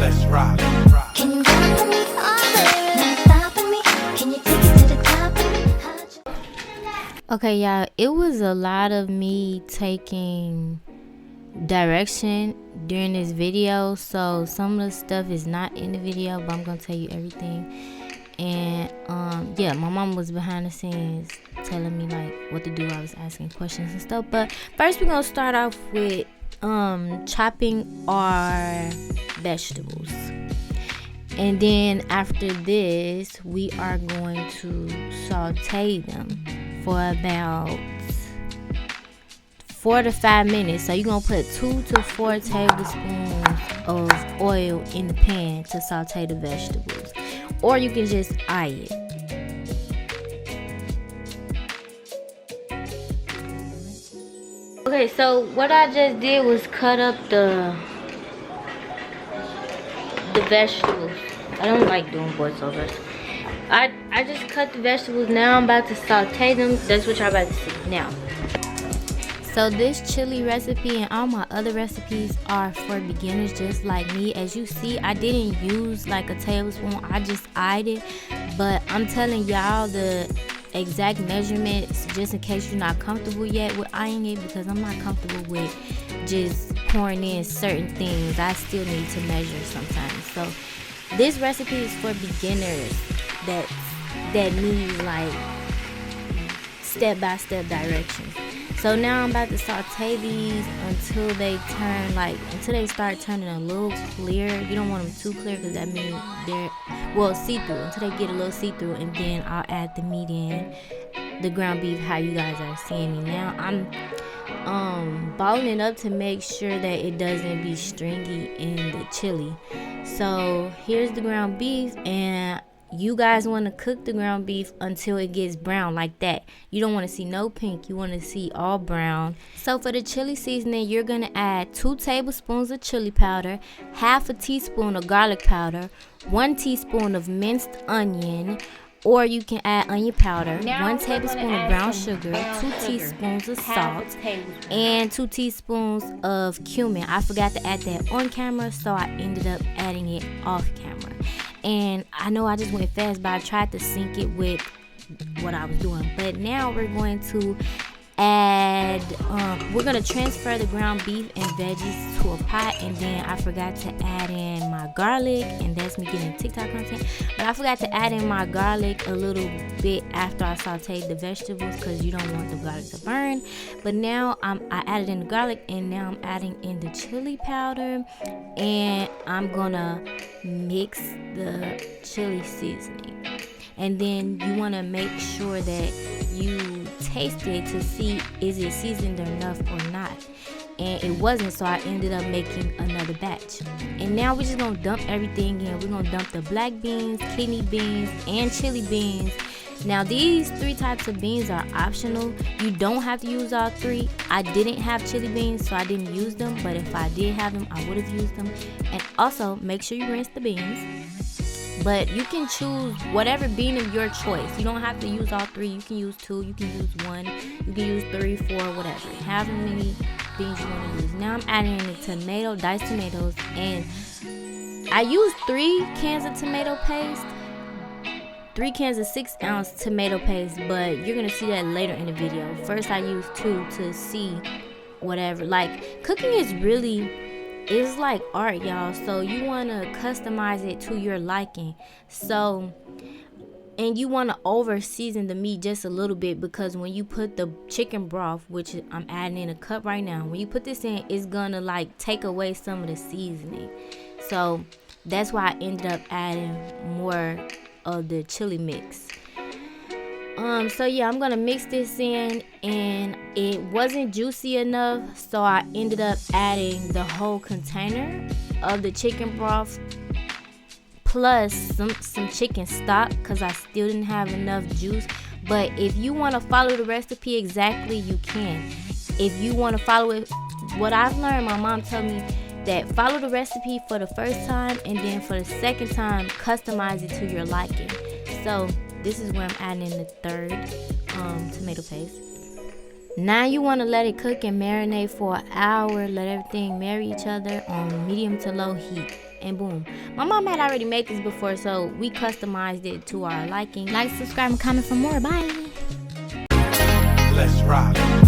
let's rock. Can you ride with me all day? Not stopping me. Can you take it to the top of me? Okay, y'all, it was a lot of me taking direction during this video, so some of the stuff is not in the video, but I'm gonna tell you everything. And yeah, my mom was behind the scenes telling me like what to do. I was asking questions and stuff, but first we're gonna start off with chopping our vegetables, and then after this we are going to saute them for about 4 to 5 minutes. So you're gonna put 2 to 4 tablespoons of oil in the pan to saute the vegetables, or you can just eye it. Okay, so what I just did was cut up the vegetables. I don't like doing voiceovers. I just cut the vegetables. Now I'm about to saute them. That's what y'all about to see now. So this chili recipe and all my other recipes are for beginners just like me. As you see, I didn't use like a tablespoon. I just eyed it. But I'm telling y'all the exact measurements just in case you're not comfortable yet with eyeing it, because I'm not comfortable with just pouring in certain things. I still need to measure sometimes. So this recipe is for beginners that need like step-by-step directions. So now I'm about to saute these until they start turning a little clear. You don't want them too clear because that means they're see-through, until they get a little see-through, and then I'll add the meat in, the ground beef, how you guys are seeing me now. I'm balling it up to make sure that it doesn't be stringy in the chili. So here's the ground beef, and you guys want to cook the ground beef until it gets brown like that. You don't want to see no pink. You want to see all brown. So for the chili seasoning, you're going to add 2 tablespoons of chili powder, half a teaspoon of garlic powder, 1 teaspoon of minced onion, or you can add onion powder, 1 tablespoon of brown sugar, 2 teaspoons of salt, and 2 teaspoons of cumin. I forgot to add that on camera, so I ended up adding it off camera. And I know I just went fast, but I tried to sync it with what I was doing. But now we're going to add, we're going to transfer the ground beef and veggies to a pot. And then I forgot to add in my garlic, and that's me getting TikTok content. But I forgot to add in my garlic a little bit after I sauteed the vegetables, because you don't want the garlic to burn. But now I added in the garlic, and now I'm adding in the chili powder, and I'm gonna mix the chili seasoning. And then you want to make sure that you taste it to see is it seasoned enough or not. And it wasn't, so I ended up making another batch. And now we're just gonna dump everything in. We're gonna dump the black beans, kidney beans, and chili beans. Now these 3 types of beans are optional. You don't have to use all 3. I didn't have chili beans, so I didn't use them, but if I did have them, I would have used them. And also make sure you rinse the beans. But you can choose whatever bean of your choice. You don't have to use all 3. You can use 2, you can use 1, you can use 3, 4, whatever. However many beans you want to use. Now I'm adding in the diced tomatoes, and I used 3 cans of tomato paste, 3 cans of 6-ounce tomato paste, but you're gonna see that later in the video. First I used 2 to see whatever. Like, cooking is like art, y'all, so you want to customize it to your liking. So, and you want to over season the meat just a little bit, because when you put the chicken broth, which I'm adding in a cup right now, when you put this in, it's gonna like take away some of the seasoning. So that's why I ended up adding more of the chili mix. So yeah, I'm gonna mix this in, and it wasn't juicy enough, so I ended up adding the whole container of the chicken broth plus some chicken stock, because I still didn't have enough juice. But if you want to follow the recipe exactly, you can. If you want to follow it, what I've learned, my mom told me that follow the recipe for the first time, and then for the second time customize it to your liking. So this is where I'm adding in the 3rd tomato paste. Now you want to let it cook and marinate for an hour. Let everything marry each other on medium to low heat. And boom. My mom had already made this before, so we customized it to our liking. Like, subscribe, and comment for more. Bye. Let's rock.